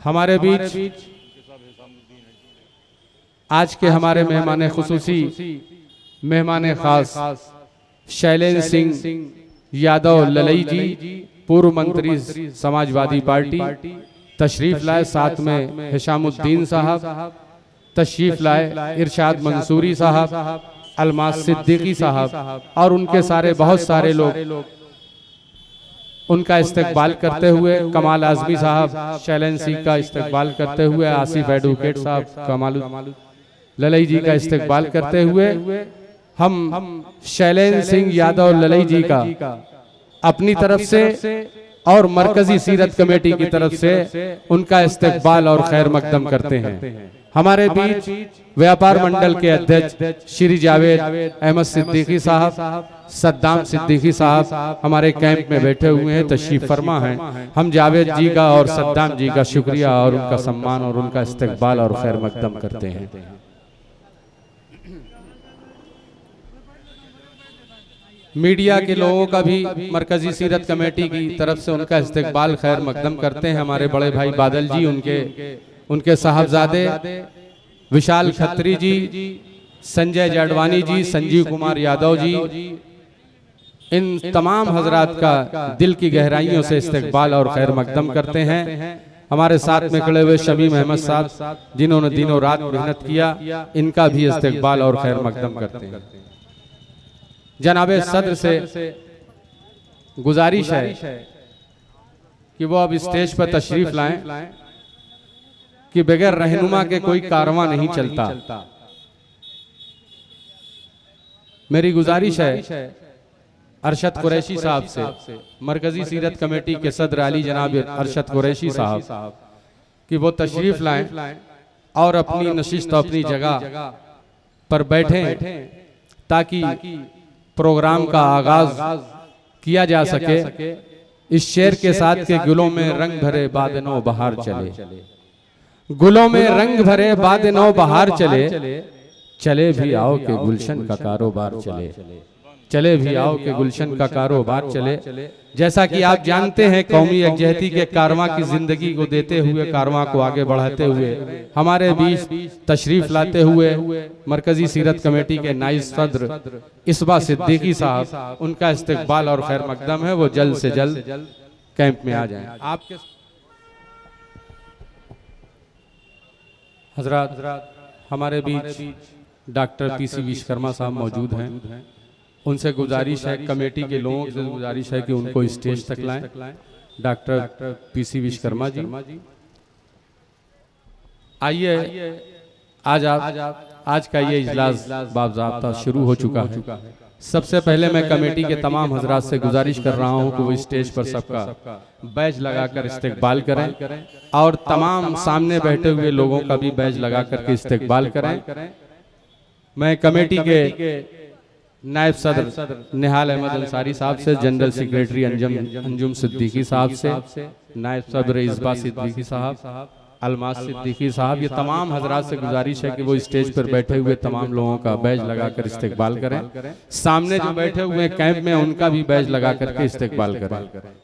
हमारे बीच आज के हमारे मेहमान खुसूसी मेहमान खास शैलेंद्र सिंह यादव ललई जी, पूर्व मंत्री समाजवादी पार्टी तशरीफ लाए। साथ में हिशामुद्दीन साहब तशरीफ लाए, इरशाद मंसूरी साहब, अलमास सिद्दीकी साहब और उनके सारे बहुत सारे लोग उनका इस्तकबाल करते हुए, कमाल आजमी साहब शैलेंद्र सिंह का इस्तकबाल करते हुए, आसिफ एडवोकेट साहब कमाल ललई जी का इस्तकबाल करते हुए, हम शैलेंद्र सिंह यादव ललई जी का अपनी तरफ से और मरकजी सीरत कमेटी की तरफ से उनका इस्तकबाल और खैर मकदम करते हैं। हमारे बीच व्यापार मंडल के अध्यक्ष श्री जावेद अहमद सिद्दीकी साहब, सद्दाम सिद्दीकी साहब हमारे कैंप में बैठे हुए हैं, तशरीफ फरमा हैं। हम जावेद जी का और सद्दाम जी का शुक्रिया और उनका सम्मान और उनका इस्तकबाल और खैर मकदम करते हैं। मीडिया के लोगों का भी मरकजी सीरत कमेटी की तरफ से उनका इस्तकबाल खैर मकदम करते हैं। हमारे बड़े भाई बादल जी, उनके साहबजादे विशाल खत्री जी, संजय जाडवानी जी, संजीव कुमार यादव जी, इन तमाम हजरात का दिल की गहराइयों से इस्तकबाल और खैर मकदम करते हैं। हमारे साथ में खड़े हुए शमीम अहमद साहब जिन्होंने दिनों रात मेहनत किया, इनका भी इस्तकबाल और खैर मकदम करते हैं। जनाबे सदर से गुजारिश है कि वो अब स्टेज पर तशरीफ लाएं कि बगैर रहनुमा के कोई कारवां नहीं चलता। मेरी गुजारिश है अरशद कुरैशी साहब से, मरकजी सीरत कमेटी के सदर अली जनाब अरशद कुरैशी साहब, कि वो तशरीफ लाएं और अपनी नशिस्त अपनी जगह पर बैठें ताकि प्रोग्राम का आगाज किया जा सके। इस शेर के साथ के गुलों में रंग भरे बादनों बहार चले, गुलों में रंग भरे बादनों बहार चले, चले भी आओ के गुलशन का कारोबार चले, चले भी आओ के गुलशन का कारोबार चले। जैसा कि आप जानते हैं, कौमी यकजहती के कारवां की जिंदगी को देते हुए, कारवां को आगे बढ़ाते हुए हमारे बीच तशरीफ लाते हुए मरकजी सीरत कमेटी के नाइब सदर इसबा सिद्दीकी साहब, उनका इस्तकबाल और खैर मकदम है। वो जल्द से जल्द कैंप में आ जाएं। आपके हजरात हमारे बीच डॉक्टर पीसी विश्वकर्मा साहब मौजूद हैं। उनसे गुजारिश है, कमेटी के लोगों से गुजारिश है कि उनको स्टेज तक लाएं। डॉक्टर पीसी विश्वकर्मा जी आइए। आज का ये इजलास बाज़ाब्ता शुरू हो चुका है। सबसे पहले मैं कमेटी के तमाम हजरात से गुजारिश कर रहा हूं कि वो स्टेज पर सबका बैज लगाकर इस्तकबाल करें और तमाम सामने बैठे हुए लोगों का भी बैज लगा करके इस्तकबाल करें। मैं कमेटी के नायब सदर निहाल अहमद अंसारी साहब से, जनरल सेक्रेटरी अंजुम सिद्दीकी साहब से, नायब सदर इसबा सिद्दीकी साहब, अलमास सिद्दीकी साहब, ये तमाम हजरात से गुजारिश है कि वो स्टेज पर बैठे हुए तमाम लोगों का बैज लगाकर इस्तकबाल करें। सामने जो बैठे हुए कैंप में उनका भी बैज लगा करके इस्तकबाल करें।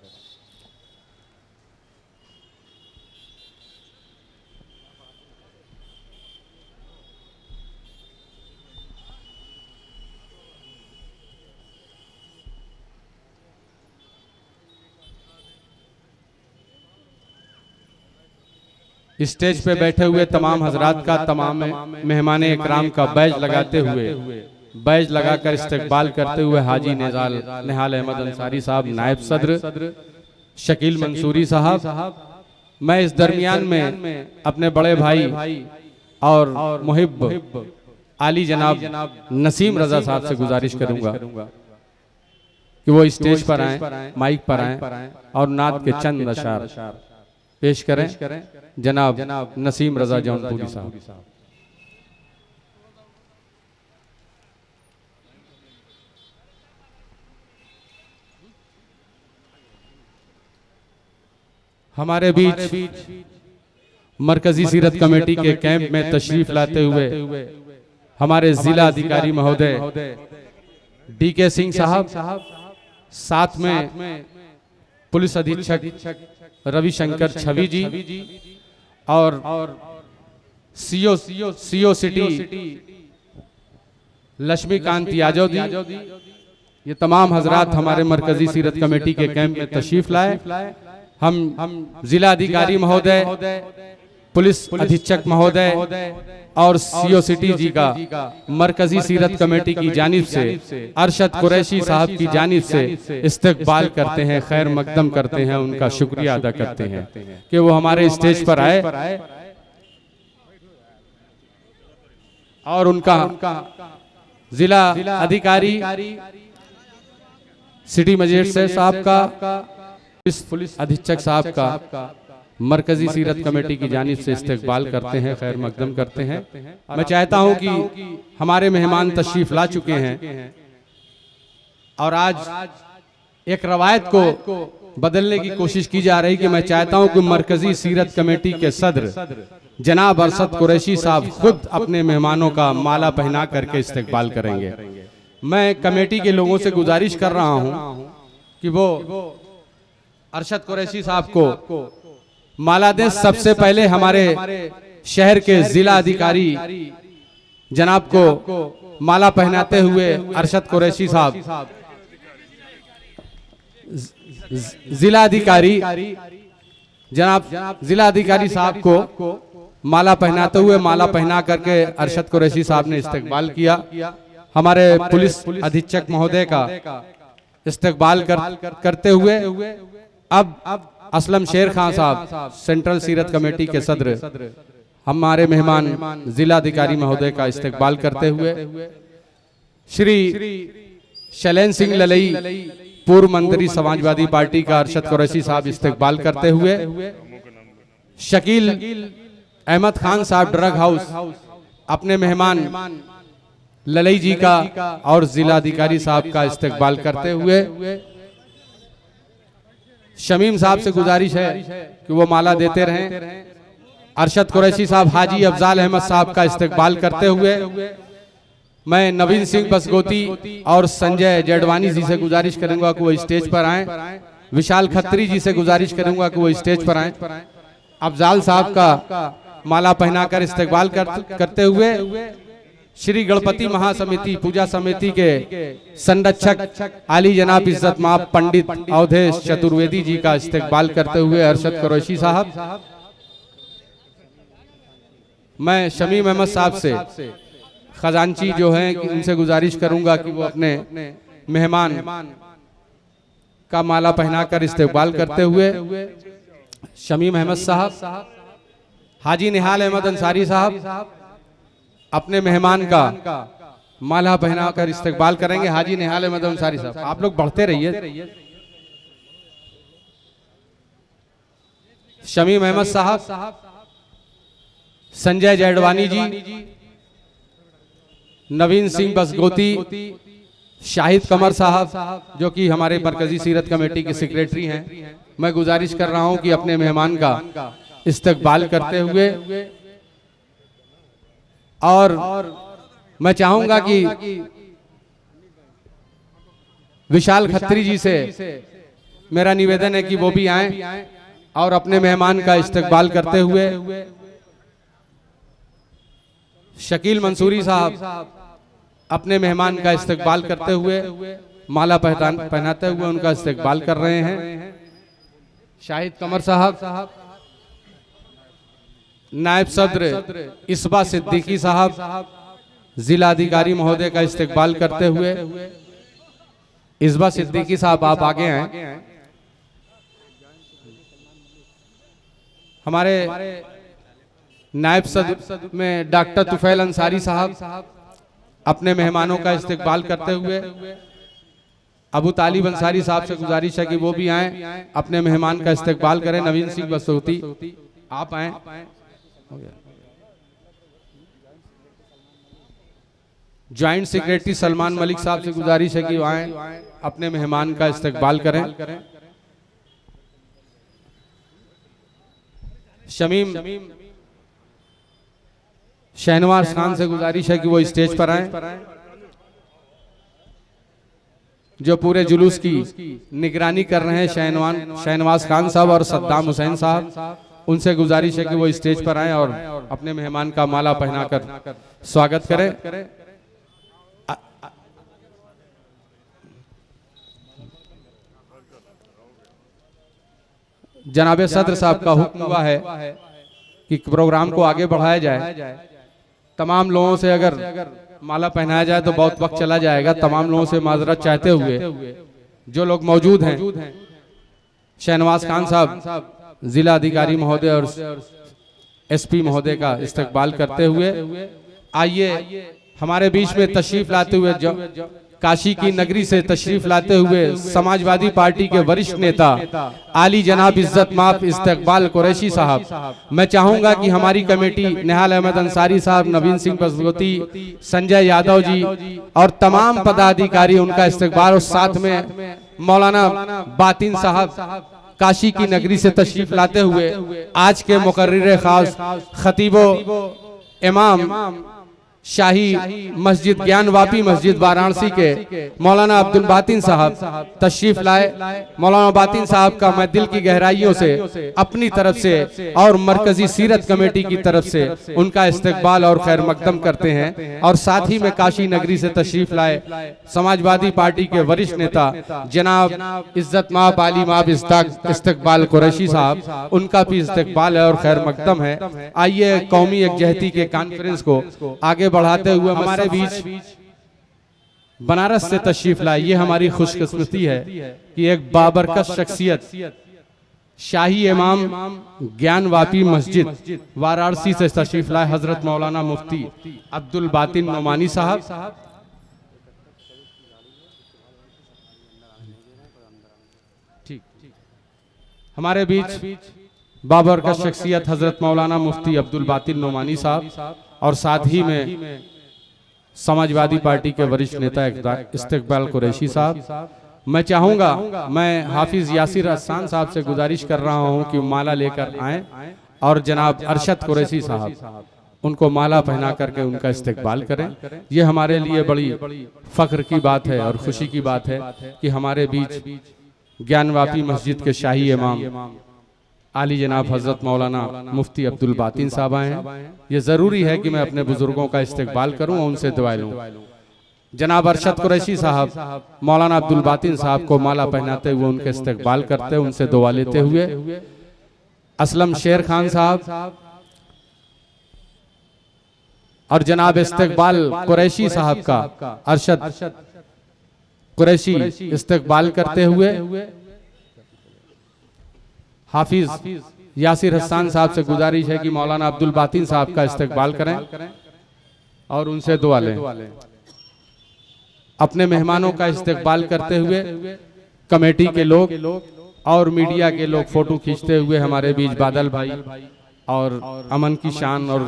स्टेज पे बैठे हुए तमाम हजरात का, तमाम मेहमान इकराम का बैज लगाते हुए, बैज लगाकर इस्तकबाल करते हुए हाजी निहाल अहमद अंसारी साहब, नायब सदर शकील मंसूरी साहब। मैं इस दरमियान में अपने बड़े भाई और मुहिब आली जनाब नसीम रजा साहब से गुजारिश करूंगा कि वो स्टेज पर आएं, माइक पर आएं और नात के चंद अशार पेश करें। जनाब नसीम रजा जौनपुरी साहब। हमारे बीच मरकजी सीरत कमेटी के कैंप में तशरीफ लाते हुए हमारे जिला अधिकारी महोदय डीके सिंह साहब, साथ में पुलिस अधीक्षक रविशंकर छवि जी और सीओ सिटी लक्ष्मीकांत यादव जी, ये तमाम हजरात हमारे मरकजी सीरत कमेटी के कैंप में तशरीफ लाए। हम जिला अधिकारी महोदय, पुलिस अधीक्षक महोदय और सीओ सिटी जी का मरकजी सीरत कमेटी की जानिब से, अरशद कुरैशी साहब की जानिब से इस्तकबाल करते हैं, खैर मकदम करते हैं, उनका शुक्रिया अदा करते हैं कि वो हमारे स्टेज पर आए और उनका जिला अधिकारी, सिटी मजिस्ट्रेट साहब का, पुलिस अधीक्षक साहब का मरकजी सीरत कमेटी की जानिब से इस्तकबाल करते हैं, खैर मकदम करते हैं। मैं चाहता हूं कि हमारे मेहमान तशरीफ ला चुके हैं और आज एक रवायत को बदलने की कोशिश की जा रही कि मैं चाहता हूं कि मरकजी सीरत कमेटी के सदर जनाब अरशद कुरैशी साहब खुद अपने मेहमानों का माला पहना करके इस्तकबाल करेंगे। मैं कमेटी के लोगों से गुजारिश कर रहा हूं कि वो अरशद कुरैशी साहब को माला दें। सबसे पहले हमारे शहर के जिला अधिकारी जनाब को माला पहनाते हुए अरशद कुरैशी साहब, जिला अधिकारी जनाब जिला अधिकारी साहब को माला पहनाते हुए, माला पहना करके अरशद कुरैशी साहब ने इस्तकबाल किया। हमारे पुलिस अधीक्षक महोदय का इस्तकबाल करते हुए अब असलम शेर खान साहब सेंट्रल सीरत कमेटी के सदर हमारे मेहमान जिला अधिकारी महोदय का इस्तकबाल करते हुए, श्री शैलेंद्र सिंह ललई पूर्व मंत्री समाजवादी पार्टी का अरशद कुरैशी साहब इस्तकबाल करते हुए, शकील अहमद खान साहब ड्रग हाउस अपने मेहमान ललई जी का और जिला अधिकारी साहब का इस्तकबाल करते हुए, शमीम साहब से गुजारिश है कि वो माला देते रहें। अरशद कुरैशी साहब हाजी अफजाल अहमद साहब का इस्तकबाल करते हुए, मैं नवीन सिंह बसगोती और संजय जेडवानी जी से गुजारिश करूंगा कि वो स्टेज पर आएं। विशाल खत्री जी से गुजारिश करूंगा कि वो स्टेज पर आएं। अफजाल साहब का माला पहनाकर इस्तकबाल करते हुए, श्री गणपति महासमिति पूजा समिति के संरक्षक आली जनाब इज्जत माब पंडित अवधेश चतुर्वेदी जी का इस्तकबाल करते हुए अरशद कुरैशी साहब। मैं शमीम अहमद साहब से खजांची जो हैं उनसे गुजारिश करूंगा कि वो अपने मेहमान का माला पहनाकर इस्तकबाल करते हुए, शमीम अहमद साहब, हाजी निहाल अहमद अंसारी साहब अपने मेहमान का माला पहनाकर इस्तकबाल करेंगे। हाजी निहाल अहमद अंसारी साहब, आप लोग बढ़ते रहिए। शमीम अहमद साहब, संजय जेडवानी जी, नवीन सिंह बसगोती, शाहिद कमर साहब जो कि हमारे मरकजी सीरत कमेटी के सेक्रेटरी हैं, मैं गुजारिश कर रहा हूं कि अपने मेहमान का इस्तकबाल करते हुए, और मैं चाहूंगा कि विशाल खत्री जी से मेरा निवेदन है कि वो भी आएं और अपने मेहमान का इस्तकबाल करते हुए, शकील मंसूरी साहब अपने मेहमान का इस्तकबाल करते हुए, माला पहनाते हुए उनका इस्तकबाल कर रहे हैं। शाहिद कमर साहब, नायब सदर इसबा सिद्दीकी साहब जिला अधिकारी महोदय का इस्तकबाल करते हुए, इसबा सिद्दीकी साहब आप आगे आए। हमारे नायब सदर में डॉक्टर तुफैल अंसारी साहब अपने मेहमानों का इस्तकबाल करते हुए, अबू तालिब अंसारी साहब से गुजारिश है कि वो भी आएं, अपने मेहमान का इस्तकबाल करें। नवीन सिंह बसोती आप आएं। ज्वाइंट सेक्रेटरी सलमान मलिक साहब से गुजारिश है कि वो आएं, अपने मेहमान का इस्तकबाल करें। शमीम शहनवाज खान से गुजारिश है कि वो स्टेज पर आएं, जो पूरे जुलूस की निगरानी कर रहे हैं शहनवाज खान साहब और सद्दाम हुसैन साहब। उनसे गुजारिश है कि वो स्टेज पर आएं और अपने मेहमान का माला पहनाकर स्वागत करें। जनाबे सदर साहब का हुक्म हुआ है कि प्रोग्राम को आगे बढ़ाया जाए। तमाम लोगों से अगर माला पहनाया जाए तो बहुत वक्त चला जाएगा। तमाम लोगों से माजरत चाहते हुए जो लोग मौजूद हैं, शहनवाज खान साहब, जिला अधिकारी महोदय और एसपी महोदय का इस्तकबाल करते हुए आइए हमारे बीच में तशरीफ लाते हुए काशी की नगरी से तशरीफ लाते हुए समाजवादी पार्टी के वरिष्ठ नेता आली जनाब इज्जत माफ इस्तकबाल कुरैशी साहब, मैं चाहूंगा कि हमारी कमेटी निहाल अहमद अंसारी साहब, नवीन सिंह बसगोती, संजय यादव जी और तमाम पदाधिकारी उनका इस्तकबाल, और साथ में मौलाना बातिन साहब काशी की नगरी से तशरीफ लाते हुए आज के मुकर्रिर खास खतीबो इमाम शाही मस्जिद ज्ञान वापी मस्जिद वाराणसी के मौलाना अब्दुल बातिन साहब तशरीफ लाए। मौलाना बातिन साहब का मैं दिल की गहराइयों से अपनी तरफ से और मरकजी सीरत कमेटी की तरफ से उनका इस्तकबाल और खैर मकदम करते हैं। और साथ ही में काशी नगरी से तशरीफ लाए समाजवादी पार्टी के वरिष्ठ नेता जनाब इज्जत माब आली माब इस्तकबाल कुरैशी साहब, उनका भी इस्तकबाल है और खैर मकदम है। आइए कौमी यकजहती के कॉन्फ्रेंस को आगे बढ़ाते हुए हमारे बीच बनारस से तशरीफ लाए। ये हमारी खुशकिस्मती है कि एक बाबरकत शख्सियत शाही इमाम ज्ञान वापी मस्जिद वाराणसी से तशरीफ लाए हजरत मौलाना मुफ्ती अब्दुल बातिन नोमानी साहब। ठीक, हमारे बीच बाबरकत शख्सियत हजरत मौलाना मुफ्ती अब्दुल बातिन नोमानी साहब और साथ ही में समाजवादी पार्टी के वरिष्ठ नेता इस्तकबाल कुरैशी साहब। मैं चाहूंगा, मैं हाफिज यासिर हसन साहब से गुजारिश कर रहा हूं कि माला लेकर आएं और जनाब अरशद कुरैशी साहब उनको माला पहना करके उनका इस्तकबाल करें। ये हमारे लिए बड़ी फख्र की बात है और खुशी की बात है कि हमारे बीच ज्ञानवापी मस्जिद के शाही इमाम आली जनाब हजरत मौलाना मुफ्ती अब्दुल बातिन साहब आए हैं। ये जरूरी है कि मैं अपने बुजुर्गों का इस्तकबाल करूं और उनसे दुआ लूं। जनाब अरशद कुरैशी साहब मौलाना अब्दुल बातिन साहब को माला पहनाते हुए उनके इस्तकबाल करते, उनसे दुआ लेते हुए असलम शेर खान साहब और जनाब इस्तकबाल कुरैशी साहब का अरशद कुरैशी इस्तकबाल करते हुए हाफिज यासिर हसन साहब से गुजारिश है कि मौलाना अब्दुल बातिन साहब का इस्तकबाल करें और उनसे दुआ लें। अपने मेहमानों का इस्तकबाल करते हुए कमेटी के लोग और मीडिया के लोग फोटो खींचते हुए हमारे बीच बादल भाई और अमन की शान और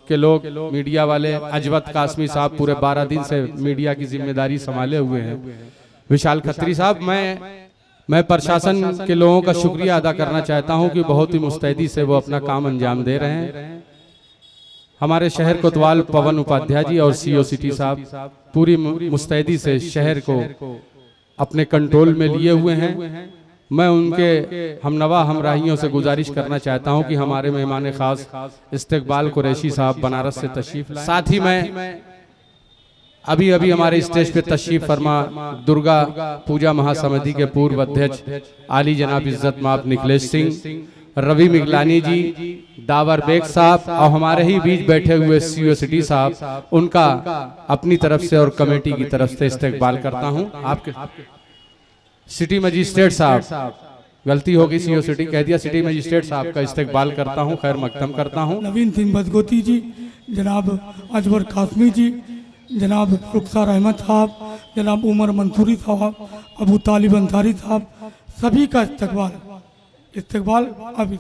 के लोग मीडिया वाले अजवत कासमी साहब पूरे 12 दिन से मीडिया की जिम्मेदारी संभाले हुए हैं। विशाल खत्री साहब, मैं प्रशासन के लोगों का शुक्रिया अदा करना चाहता हूं कि बहुत ही मुस्तैदी से वो अपना काम अंजाम दे रहे हैं। हमारे शहर कोतवाल पवन उपाध्याय जी और सीओ सिटी साहब पूरी मुस्तैदी से शहर को अपने कंट्रोल में लिए हुए हैं। मैं उनके हमनवा हमराहियों से गुजारिश करना चाहता हूं कि हमारे मेहमान खास इस्तकबाल कुरैशी साहब बनारस से तशरीफ लाएं। साथ ही मैं अभी हमारे स्टेज पे तशरीफ फरमा दुर्गा पूजा महासमिति के पूर्व अध्यक्ष आली जनाब इज्जत माब निखिलेश सिंह, रवि मिगलानी जी, दावर बेग साहब और हमारे ही बीच बैठे हुए सीओ सिटी साहब, उनका अपनी तरफ से और कमेटी की तरफ से इस्तकबाल करता हूं। आपके सिटी मजिस्ट्रेट साहब, गलती होगी सीओ सिटी कह दिया, सिटी मजिस्ट्रेट साहब का इस्तकबाल करता हूं, खैर मकदम करता हूं। नवीन सिंह बसगोती जी, जनाब अजवर कासमी जी, जनाब रुखसार अहमद साहब, जनाब उमर मंसूरी साहब, अबू तालिब अंसारी साहब, सभी का इस्तकबाल अभी